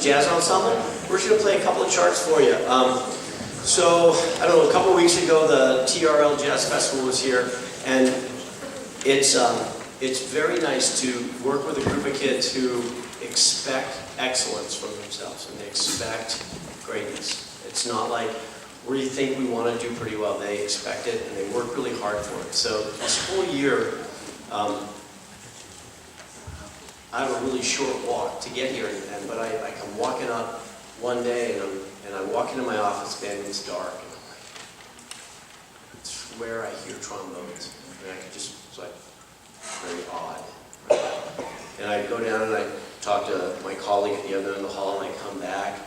Massachusetts Jazz Ensemble. We're just going to play a couple of charts for you. So, I don't know, a couple of weeks ago the TRL Jazz Festival was here, and it's very nice to work with a group of kids who expect excellence from themselves, and they expect greatness. It's not like we think we want to do pretty well. They expect it, and they work really hard for it. So this whole year, I have a really short walk to get here, but I come walking up one day, and I walk into my office, and it's dark, and I'm like, I swear I hear trombones, and I could just, it's like very odd. Right? And I go down and I talk to my colleague at the other end of the hall, and I come back,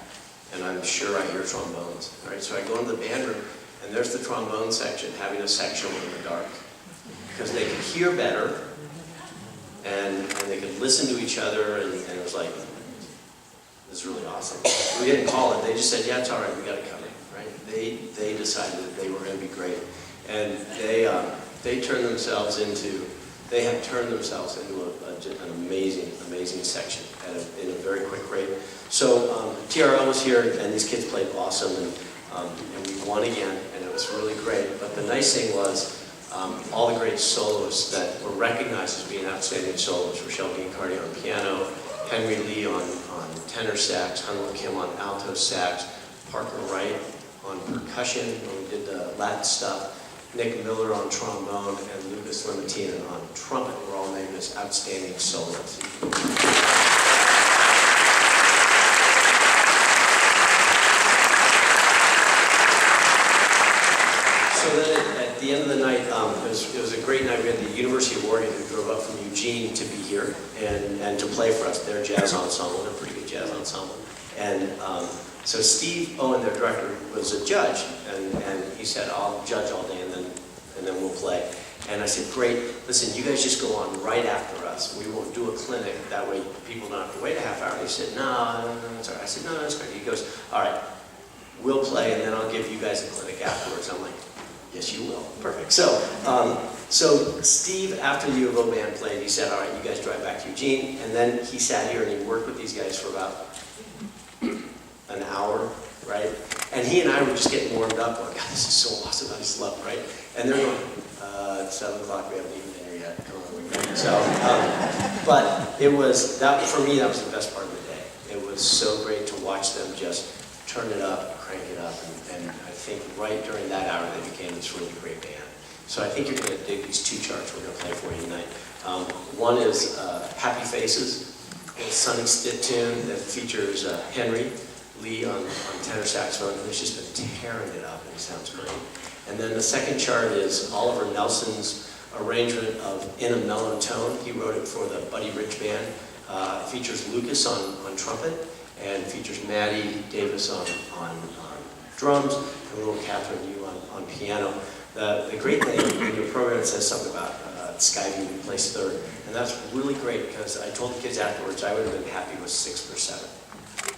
and I'm sure I hear trombones. Right? So I go into the band room, and there's the trombone section having a section in the dark, because they could hear better, and they could listen to each other, and it was like, it's really awesome. We didn't call it. They just said, yeah, it's all right, we got it covered. Right? They decided that they were going to be great, and they turned themselves into. They have turned themselves into an amazing section in a very quick rate. So TRL was here, and these kids played awesome, and we won again, and it was really great. But the nice thing was, all the great soloists that were recognized as being outstanding soloists: Rochelle Biancardi on piano, Henry Lee on tenor sax, Hunlo Kim on alto sax, Parker Wright on percussion when we did the Latin stuff, Nick Miller on trombone, and Lucas Limatina on trumpet were all named as outstanding soloists. So then at the end of the night, it was a great night. We had the University of Oregon who drove up from Eugene to be here and to play for us. Their jazz ensemble, they're a pretty good jazz ensemble. And so Steve Owen, their director, was a judge, and he said, I'll judge all day and then we'll play. And I said, great, listen, you guys just go on right after us. We won't do a clinic, that way people don't have to wait a half hour. He said, no, it's all right. I said, no, that's great. He goes, all right, we'll play and then I'll give you guys a clinic afterwards. I'm like, yes, you will. Perfect. So Steve, after the U of O band played, he said, all right, you guys drive back to Eugene. And then he sat here and he worked with these guys for about an hour, right? And he and I were just getting warmed up, going, God, this is so awesome, I just love it, right? And they're going, it's 7 o'clock, we haven't eaten dinner yet, come on, we're ready. So, but it was, for me, that was the best part of the day. It was so great to watch them just turn it up, crank it up, and I think right during that hour they became this really great band. So I think you're going to dig these two charts we're going to play for you tonight. One is Happy Faces, a Sonny Stitt tune that features Henry Lee on tenor saxophone, and he's just been tearing it up, and he sounds great. And then the second chart is Oliver Nelson's arrangement of In a Mellow Tone. He wrote it for the Buddy Rich Band. It features Lucas on trumpet, and features Maddie Davis on drums, and little Catherine Yu on piano. The great thing in your program, it says something about Skyview who placed third, and that's really great because I told the kids afterwards I would have been happy with 6th or 7th.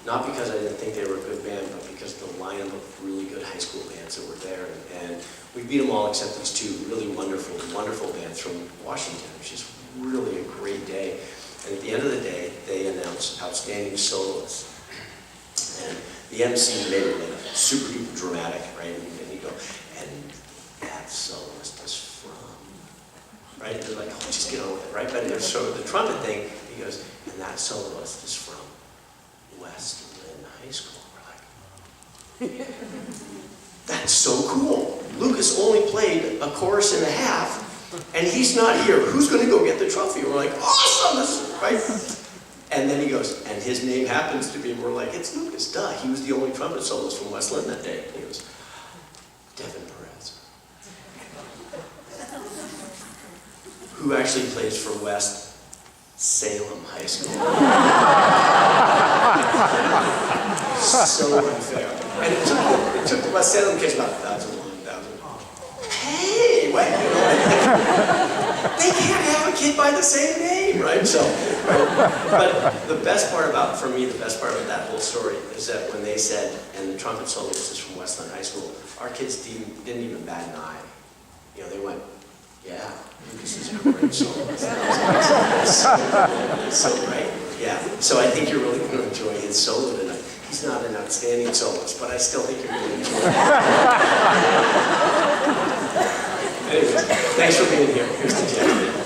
Not because I didn't think they were a good band, but because the lineup of really good high school bands that were there, and we beat them all except these two really wonderful bands from Washington. It was just really a great day. And at the end of the day, they announced outstanding soloists. And the MC made it like super duper dramatic, right? And you go, and that soloist is from, right? They're like, oh, just get on with it, right? But there's sort of the trumpet thing, he goes, and that soloist is from WestLinn High School. We're like, that's so cool. Lucas only played a chorus and a half, and he's not here. Who's going to go get the trophy? We're like, awesome, this is right. And then he goes, and his name happens to be, and we're like, it's Lucas, duh. He was the only trumpet soloist from WestLinn that day. And he goes, Devin Perez, who actually plays for West Salem High School. So unfair. And it took the West Salem kids about 1,000. Hey, wait, you know, they can't have a kid by the same name, right? So, right? But the best part about, for me, the best part of that whole story is that when they said, and the trumpet soloist is from WestLinn High School, our kids didn't even bat an eye. You know, they went, yeah, this is a great soloist. That's so great. Yeah, so I think you're really going to enjoy his solo tonight. He's not an outstanding soloist, but I still think you're going to enjoy it. Anyways, thanks for being here. Here's the jazz band.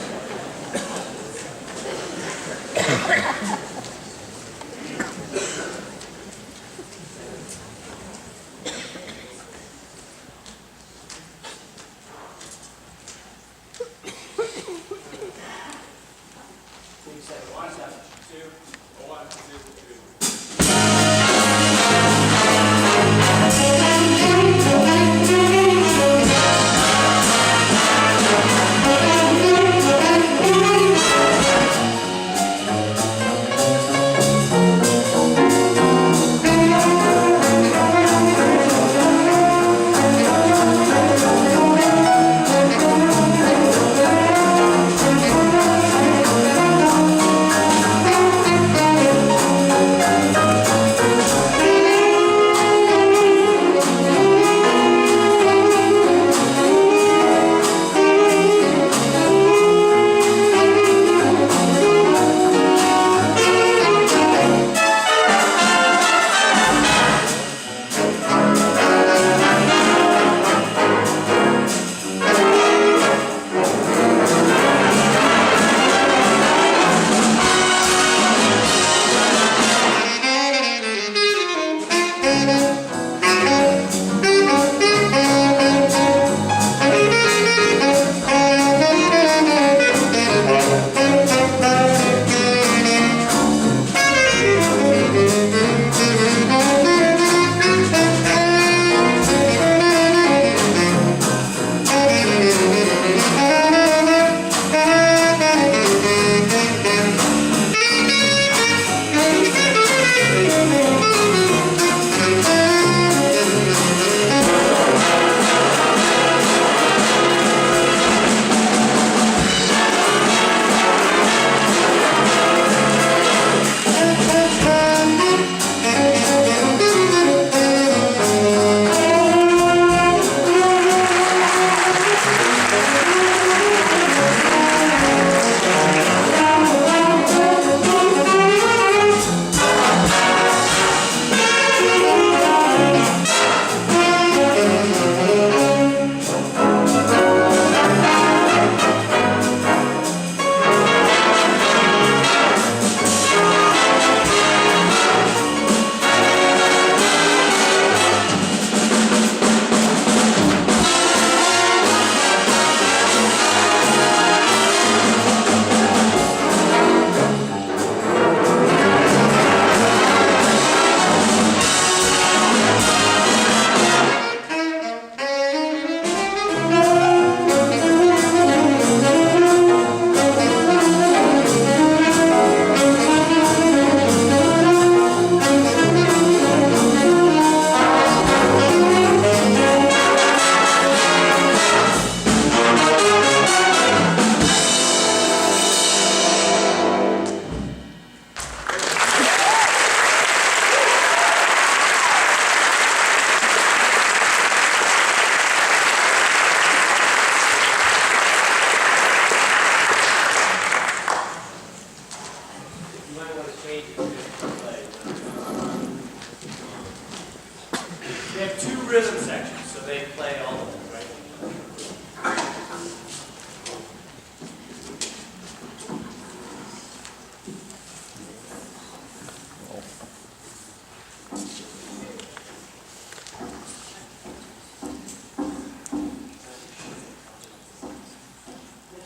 They have two rhythm sections, so they play all of them, right?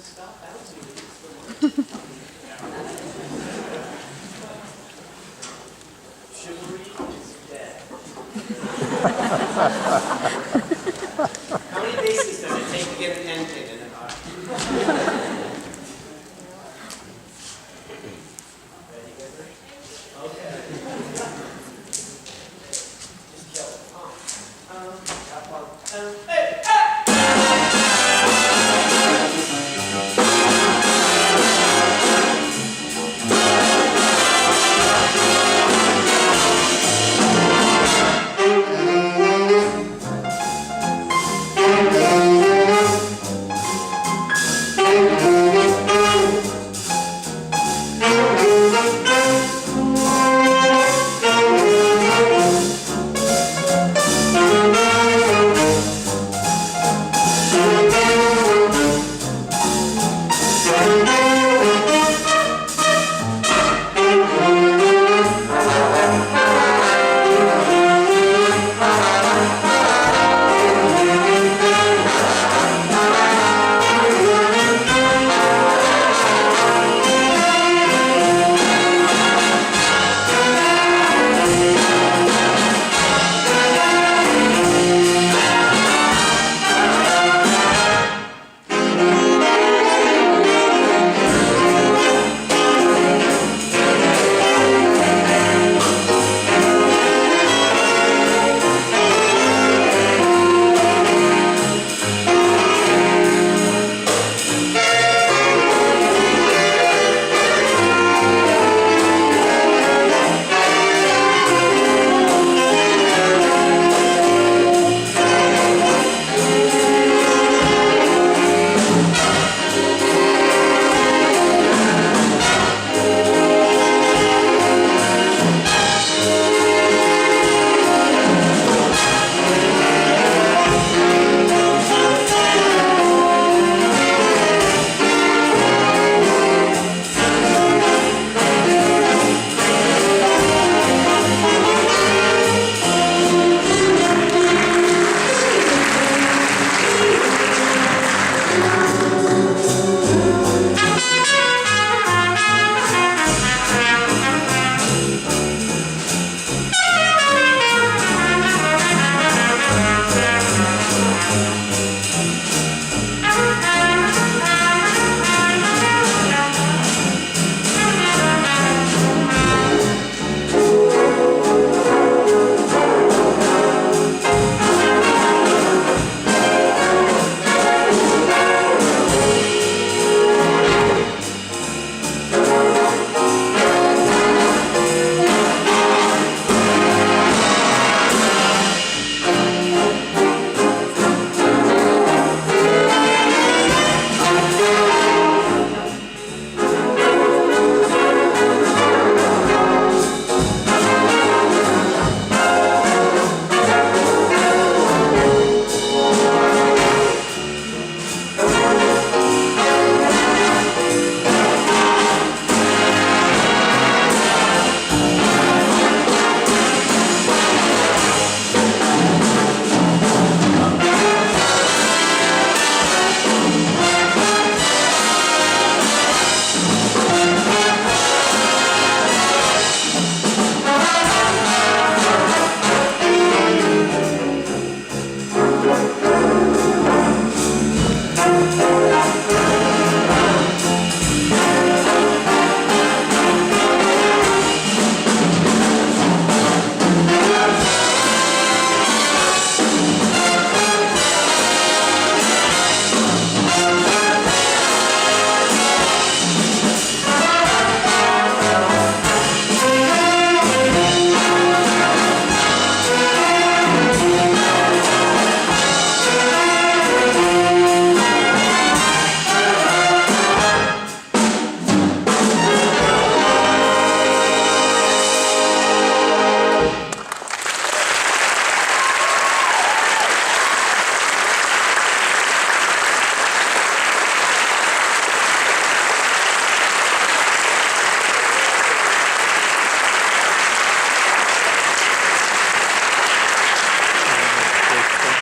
Stop bouncing. Chivalry is dead.